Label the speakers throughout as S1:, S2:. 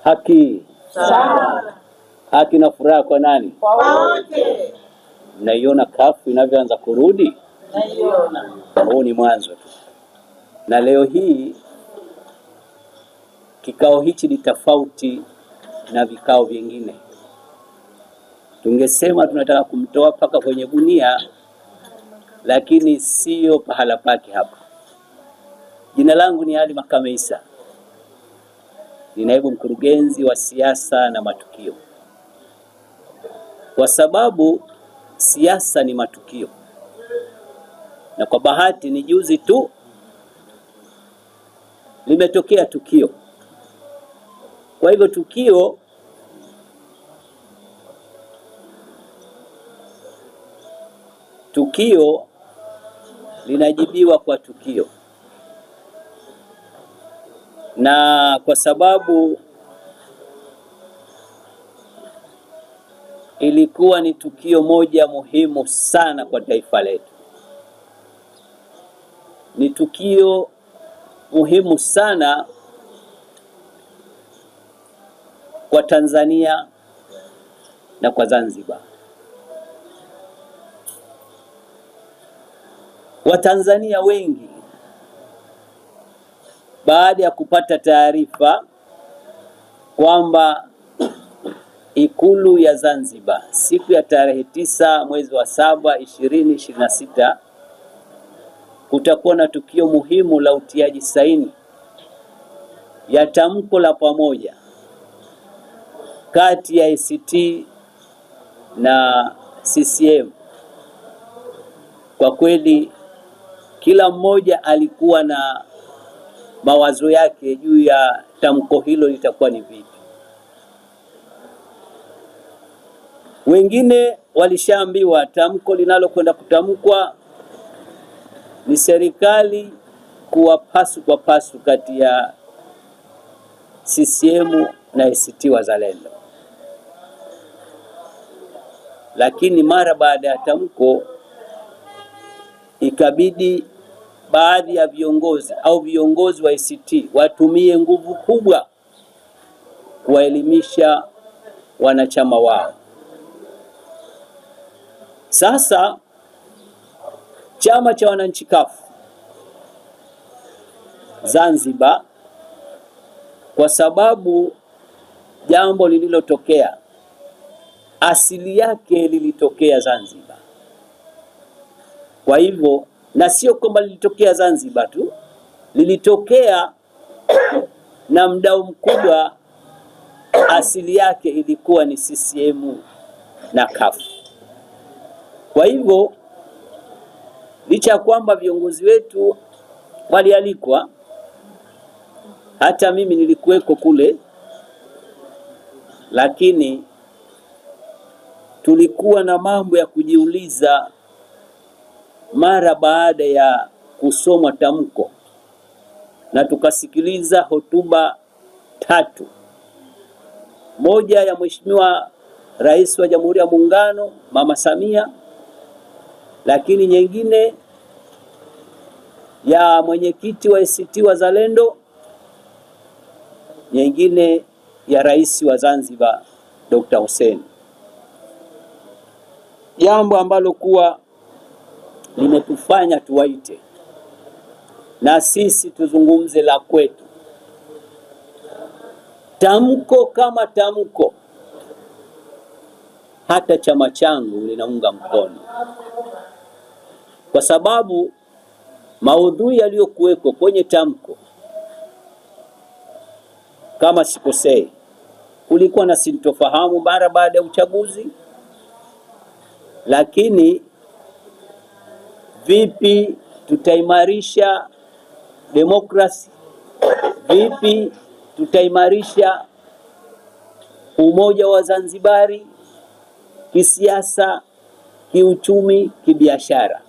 S1: Haki.
S2: Sawa.
S1: Haki na furaha kwa nani?
S2: Kwa wote.
S1: Naiona kafu inavyoanza kurudi?
S2: Naiona.
S1: Huu ni mwanzo tu. Na leo hii kikao hichi ni tofauti na vikao vingine. Tungesema tunataka kumtoa paka kwenye gunia, lakini sio pahala pake hapa. Jina langu ni Ali Makame Isa. Ni naibu mkurugenzi wa siasa na matukio. Kwa sababu siasa ni matukio. Na kwa bahati ni juzi tu limetokea tukio. Kwa hivyo tukio linajibiwa kwa tukio. Na kwa sababu ilikuwa ni tukio moja muhimu sana kwa taifa letu. Ni tukio muhimu sana kwa Tanzania na kwa Zanzibar. Watanzania wengi baada ya kupata taarifa kwamba Ikulu ya Zanzibar siku ya tarehe 9 mwezi wa 7 2026 kutakuwa na tukio muhimu la utiaji saini ya tamko la pamoja kati ya ACT na CCM. Kwa kweli kila mmoja alikuwa na mawazo yake juu ya tamko hilo litakuwa ni vipi. Wengine walishaambiwa tamko linalokwenda kutamkwa ni serikali kuwa pasu kwa pasu kati ya CCM na ACT Wazalendo. Lakini mara baada ya tamko ikabidi baadhi ya viongozi wa ACT watumie nguvu kubwa kuwaelimisha wanachama wao. Sasa chama cha wananchi kafu Zanzibar, kwa sababu jambo lililotokea asili yake lilitokea Zanzibar. Kwa hivyo, na sio kwamba lilitokea Zanzibar tu, lilitokea na mdau mkubwa asili yake ilikuwa ni CCM na kafu. Kwa hivyo, licha ya kwamba viongozi wetu walialikwa, hata mimi nilikuweko kule, lakini tulikuwa na mambo ya kujiuliza mara baada ya kusomwa tamko, na tukasikiliza hotuba 3. Moja ya Mheshimiwa Rais wa Jamhuri ya Muungano Mama Samia, lakini nyingine ya mwenyekiti wa ACT Wazalendo, nyingine ya Rais wa Zanzibar Dr. Hussein. Jambo ambalo kuwa limetufanya tuwaite na sisi tuzungumze la kwetu. Tamko kama tamko, hata chama changu linaunga mkono, kwa sababu maudhui yaliyokuweko kwenye tamko, kama sikosei, kulikuwa na sintofahamu mara baada ya uchaguzi. Lakini vipi tutaimarisha demokrasi? Vipi tutaimarisha umoja wa Zanzibari kisiasa, kiuchumi, kibiashara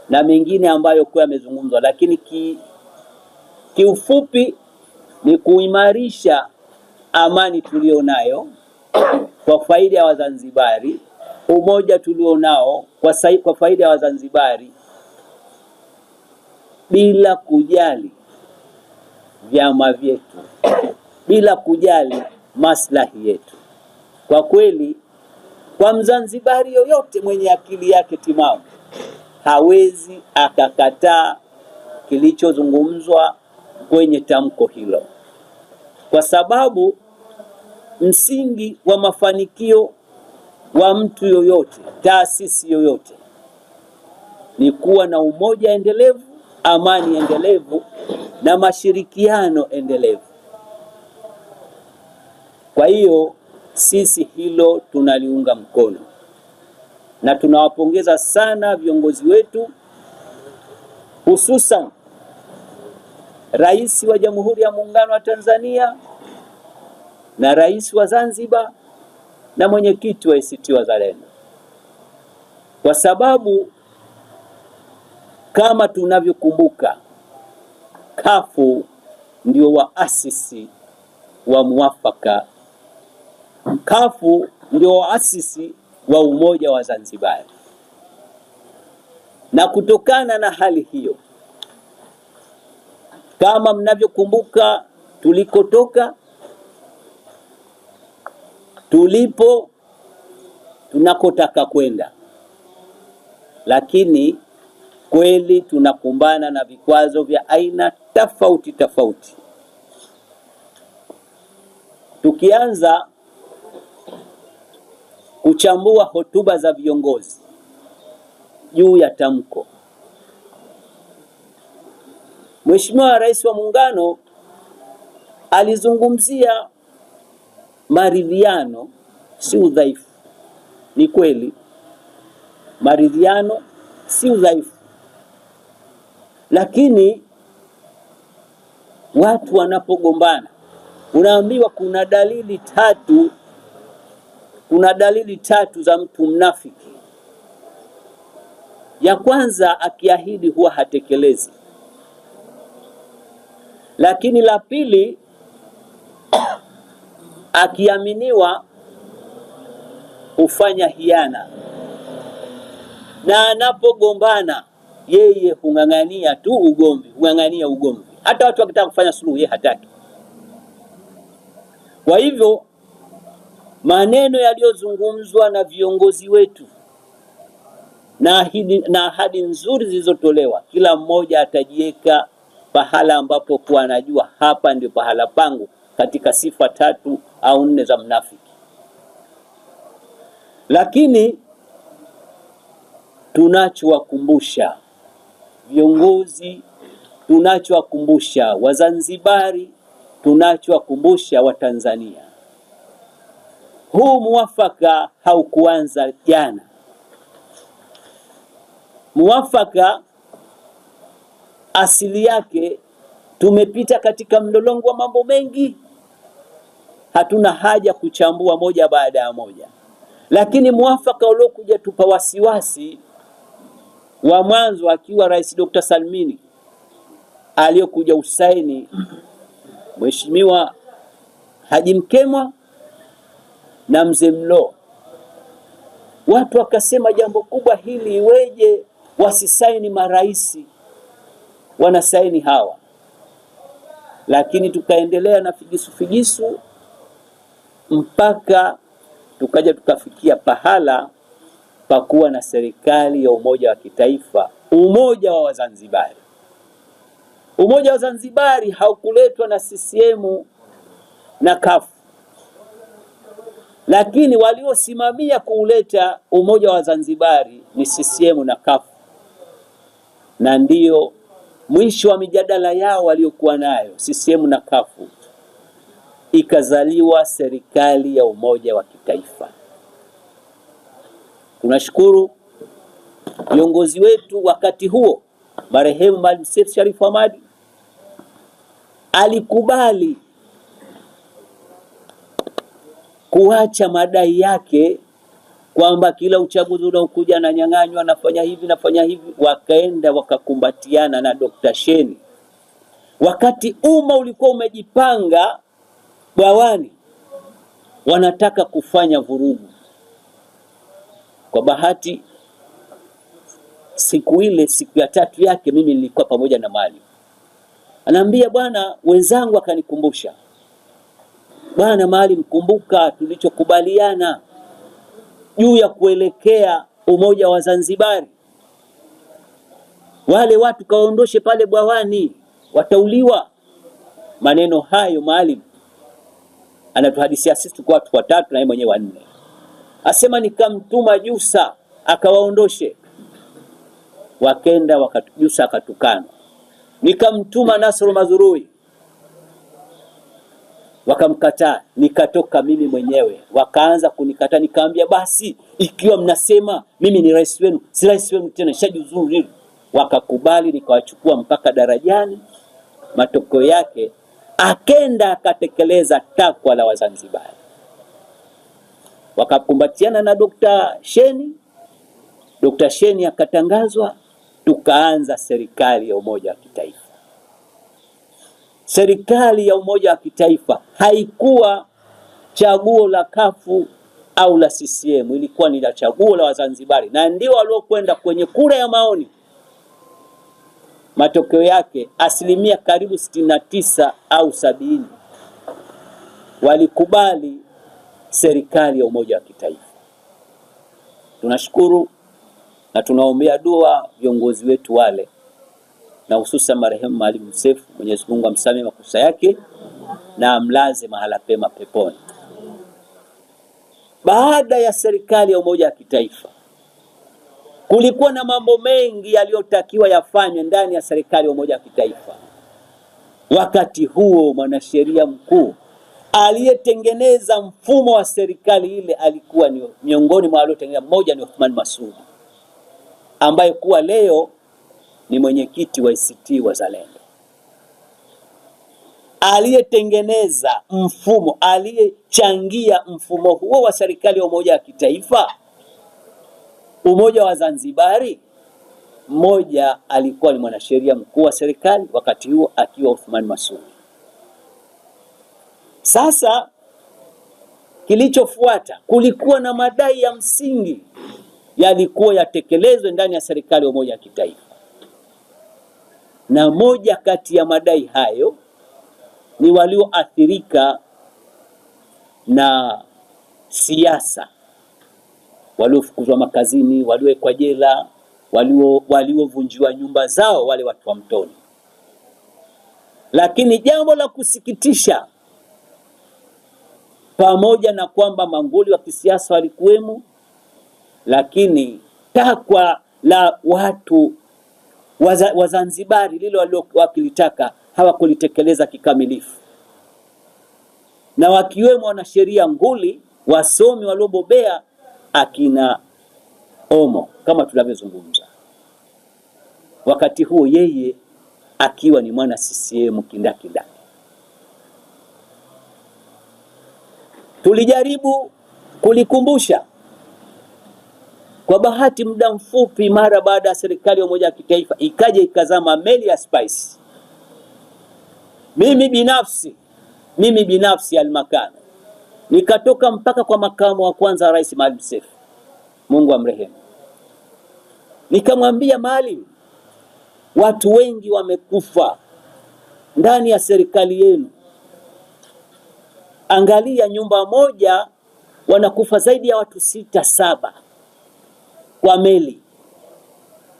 S1: na mengine ambayo kwa yamezungumzwa, lakini kiufupi ni kuimarisha amani tulionayo kwa faida ya Wazanzibari, umoja tulionao kwa faida ya Wazanzibari, bila kujali vyama vyetu. bila kujali maslahi yetu. Kwa kweli, kwa Mzanzibari yoyote mwenye akili yake timamu hawezi akakataa kilichozungumzwa kwenye tamko hilo, kwa sababu msingi wa mafanikio wa mtu yoyote, taasisi yoyote, ni kuwa na umoja endelevu, amani endelevu na mashirikiano endelevu. Kwa hiyo sisi hilo tunaliunga mkono na tunawapongeza sana viongozi wetu, hususan Rais wa Jamhuri ya Muungano wa Tanzania na Rais wa Zanzibar na mwenyekiti wa ACT Wazalendo, kwa sababu kama tunavyokumbuka, kafu ndio waasisi wa muafaka, kafu ndio waasisi wa umoja wa Zanzibar. Na kutokana na hali hiyo, kama mnavyokumbuka tulikotoka, tulipo, tunakotaka kwenda, lakini kweli tunakumbana na vikwazo vya aina tofauti tofauti. Tukianza kuchambua hotuba za viongozi juu ya tamko, Mheshimiwa Rais wa Muungano alizungumzia maridhiano si udhaifu. Ni kweli maridhiano si udhaifu, lakini watu wanapogombana, unaambiwa kuna dalili tatu za mtu mnafiki. Ya kwanza, akiahidi huwa hatekelezi. Lakini la pili, akiaminiwa hufanya hiana, na anapogombana yeye hung'ang'ania tu ugomvi, hung'ang'ania ugomvi. Hata watu wakitaka kufanya suluhu yeye hataki. Kwa hivyo maneno yaliyozungumzwa na viongozi wetu na ahadi nzuri zilizotolewa, kila mmoja atajiweka pahala ambapo kwa anajua hapa ndio pahala pangu, katika sifa 3 au 4 za mnafiki. Lakini tunachowakumbusha viongozi, tunachowakumbusha Wazanzibari, tunachowakumbusha Watanzania, huu muafaka haukuanza jana. Muafaka asili yake, tumepita katika mlolongo wa mambo mengi, hatuna haja kuchambua moja baada ya moja. Lakini muafaka uliokuja tupa wasiwasi wa mwanzo akiwa Rais Dr. Salmini, aliyokuja usaini Mheshimiwa Haji Mkemwa na Mzee Mlo. Watu wakasema jambo kubwa hili iweje wasisaini maraisi, wanasaini hawa. Lakini tukaendelea na figisu mpaka tukaja tukafikia pahala pakuwa na serikali ya umoja wa kitaifa, umoja wa Wazanzibari. Umoja wa Zanzibari haukuletwa na CCM na kafu, lakini waliosimamia kuuleta umoja wa Zanzibari ni CCM na kafu, na ndio mwisho wa mijadala yao waliokuwa nayo CCM na kafu, ikazaliwa serikali ya umoja wa kitaifa. Tunashukuru viongozi wetu wakati huo, marehemu Maalim Seif Sharif Hamad alikubali kuacha madai yake kwamba kila uchaguzi unaokuja na nyang'anywa, nafanya hivi. Wakaenda wakakumbatiana na Dr. Sheni, wakati umma ulikuwa umejipanga bwawani, wanataka kufanya vurugu. Kwa bahati siku ile, siku ya 3 yake, mimi nilikuwa pamoja na Maalim. Anaambia, bwana wenzangu, akanikumbusha, bwana Maalim, kumbuka tulichokubaliana juu ya kuelekea umoja wa Zanzibari. Wale watu kaondoshe pale bwawani, watauliwa. Maneno hayo Maalim anatuhadisia sisi tuko watu watatu na yeye mwenyewe wanne. Asema nikamtuma Jussa akawaondoshe. Wakenda Jussa akatukana. Nikamtuma Nasr Mazrui, wakamkataa. Nikatoka mimi mwenyewe, wakaanza kunikataa. Nikaambia basi ikiwa mnasema mimi ni rais wenu, si rais wenu tena, shajuzuru. Wakakubali, nikawachukua mpaka darajani. Matokeo yake akenda akatekeleza takwa la Wazanzibari. Wakakumbatiana na Dr. Sheni. Dr. Sheni akatangazwa, tukaanza serikali ya umoja wa kitaifa. Serikali ya umoja wa kitaifa haikuwa chaguo la kafu au la CCM, ilikuwa ni la chaguo la Wazanzibari, na ndio waliokwenda kwenye kura ya maoni. Matokeo yake asilimia karibu 69 au 70 walikubali serikali ya umoja wa kitaifa. Tunashukuru na tunaombea dua viongozi wetu wale, na hususan marehemu Maalim Seif, Mwenyezi Mungu amsamehe makosa yake na amlaze mahala pema peponi. Baada ya serikali ya umoja wa kitaifa, kulikuwa na mambo mengi yaliyotakiwa yafanywe ndani ya serikali ya umoja wa kitaifa. Wakati huo mwanasheria mkuu aliyetengeneza mfumo wa serikali ile alikuwa ni miongoni mwa waliotengeneza, mmoja ni Othman Masoud, ambaye kuwa leo ni mwenyekiti wa ACT Wazalendo. Aliyetengeneza mfumo, aliyechangia mfumo huo wa serikali ya umoja wa kitaifa, umoja wa Zanzibari, mmoja alikuwa ni mwanasheria mkuu wa serikali wakati huo akiwa Othman Masoud. Sasa kilichofuata, kulikuwa na madai ya msingi yalikuwa yatekelezwe ndani ya serikali ya umoja wa kitaifa, na moja kati ya madai hayo ni walioathirika na siasa, waliofukuzwa makazini, waliowekwa jela, waliovunjiwa nyumba zao, wale watu wa Mtoni. Lakini jambo la kusikitisha, pamoja na kwamba manguli wa kisiasa walikuwemo, lakini takwa la watu wa Zanzibari lile walilotaka hawakulitekeleza kikamilifu, na wakiwemo wanasheria nguli, wasomi waliobobea, akina Omo kama tunavyozungumza. Wakati huo yeye akiwa ni mwana CCM kindakindaki. Tulijaribu kulikumbusha. Kwa bahati muda mfupi mara baada ya serikali ya umoja wa kitaifa ikaja ikazama meli ya Spice. Mimi binafsi Almakano nikatoka mpaka kwa makamu wa kwanza Rais Maalim Seif, Mungu amrehemu. Nikamwambia Maalim, watu wengi wamekufa ndani ya serikali yenu. Angalia, nyumba moja wanakufa zaidi ya watu 6-7 kwa meli.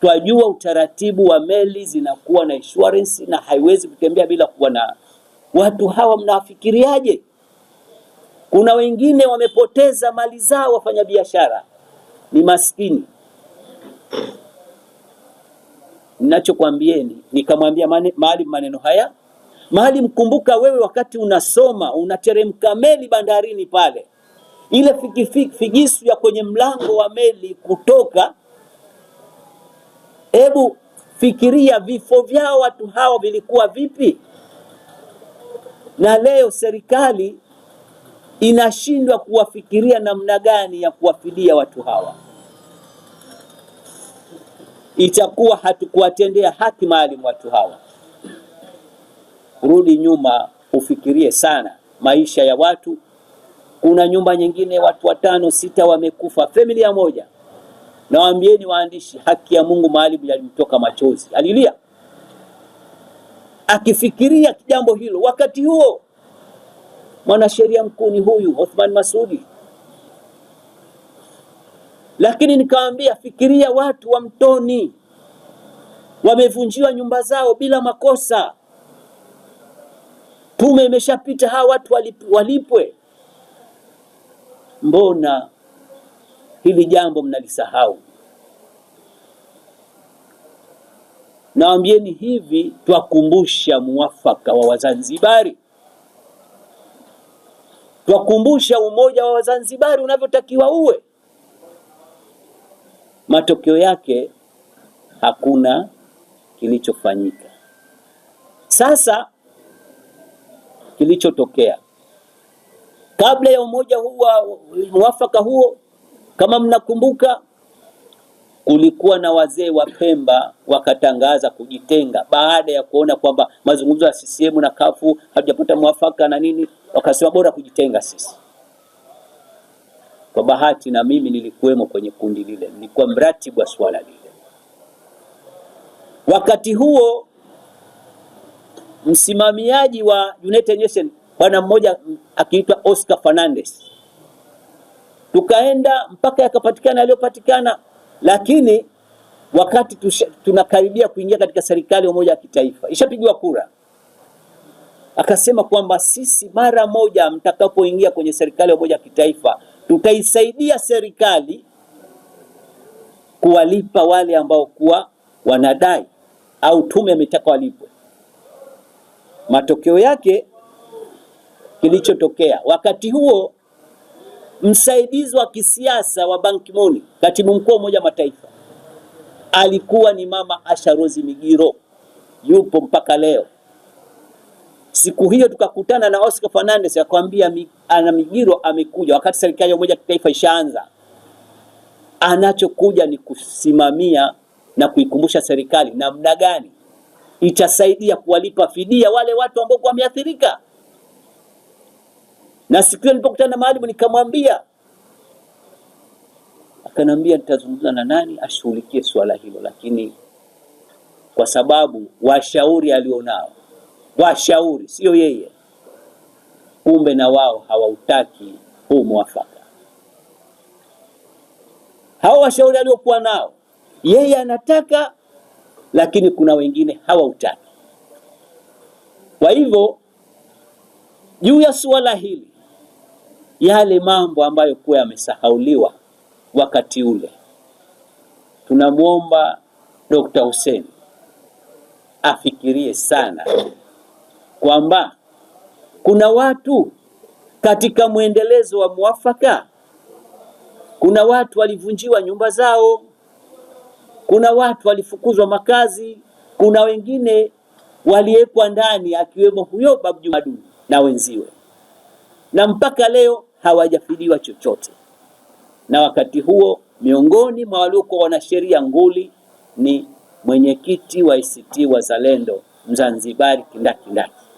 S1: Twajua utaratibu wa meli zinakuwa na insurance na haiwezi kutembea bila kuwa na watu hawa. Mnafikiriaje? Kuna wengine wamepoteza mali zao, wafanya biashara ni maskini. Ninachokwambieni, nikamwambia Maalim maneno haya, Maalim, kumbuka wewe wakati unasoma unateremka meli bandarini pale, ile figisu ya kwenye mlango wa meli kutoka, hebu fikiria vifo vyao watu hao vilikuwa vipi? Na leo serikali inashindwa kuwafikiria namna gani ya kuwafidia watu hawa. Itakuwa hatukuwatendea haki Maalim watu hawa. Rudi nyuma ufikirie sana maisha ya watu. Kuna nyumba nyingine watu 5-6 wamekufa, familia moja. Nawaambieni waandishi, haki ya Mungu Maalim yalimtoka machozi, alilia akifikiria jambo hilo. Wakati huo mwanasheria mkuu ni huyu Othman Masudi. Lakini nikawaambia, fikiria watu wa Mtoni wamevunjiwa nyumba zao bila makosa. Tume imeshapita, hawa watu walipwe. Mbona hili jambo mnalisahau? Naambieni hivi, twakumbusha muafaka wa Wazanzibari, twakumbusha umoja wa Wazanzibari unavyotakiwa uwe. Matokeo yake hakuna kilichofanyika. Sasa kilichotokea kabla ya umoja huu wa muafaka huo, kama mnakumbuka, kulikuwa na wazee wa Pemba wakatangaza kujitenga baada ya kuona kwamba mazungumzo ya CCM na kafu hajapata muafaka na nini, wakasema bora kujitenga sisi. Kwa bahati na mimi nilikuwemo kwenye kundi lile, nilikuwa mratibu wa swala lile. Wakati huo msimamiaji wa United Nations bwana mmoja akiitwa Oscar Fernandez, tukaenda mpaka yakapatikana aliyopatikana. Lakini wakati tunakaribia kuingia katika serikali ya umoja wa kitaifa, ishapigwa kura, akasema kwamba sisi mara moja mtakapoingia kwenye serikali ya umoja wa kitaifa, tutaisaidia serikali kuwalipa wale ambao kuwa wanadai au tume imetaka walipwe. Matokeo yake kilichotokea wakati huo, msaidizi wa kisiasa wa Ban Ki-moon, katibu mkuu wa Umoja wa Mataifa, alikuwa ni Mama Asha Rose Migiro, yupo mpaka leo. Siku hiyo tukakutana na Oscar Fernandez, akamwambia ana Migiro amekuja wakati serikali ya Umoja wa Kitaifa ishaanza. Anachokuja ni kusimamia na kuikumbusha serikali namna gani itasaidia kuwalipa fidia wale watu ambao wameathirika. Na siku hiyo nilipokutana na Maalim nikamwambia, akanambia nitazungumza na nani ashughulikie swala hilo, lakini kwa sababu washauri alionao, washauri sio yeye, kumbe na wao hawautaki huu muafaka. Hao washauri aliokuwa nao yeye anataka, lakini kuna wengine hawautaki. Kwa hivyo juu ya suala hili, yale mambo ambayo kuwa yamesahauliwa wakati ule, tunamuomba Dr. Hussein afikirie sana kwamba kuna watu katika mwendelezo wa muafaka, kuna watu walivunjiwa nyumba zao, kuna watu walifukuzwa makazi, kuna wengine waliekwa ndani, akiwemo huyo Babu Juma Duni na wenziwe, na mpaka leo hawajafidiwa chochote. Na wakati huo miongoni mwa waliokuwa wanasheria nguli ni mwenyekiti wa ACT Wazalendo Mzanzibari Kindaki Kindaki.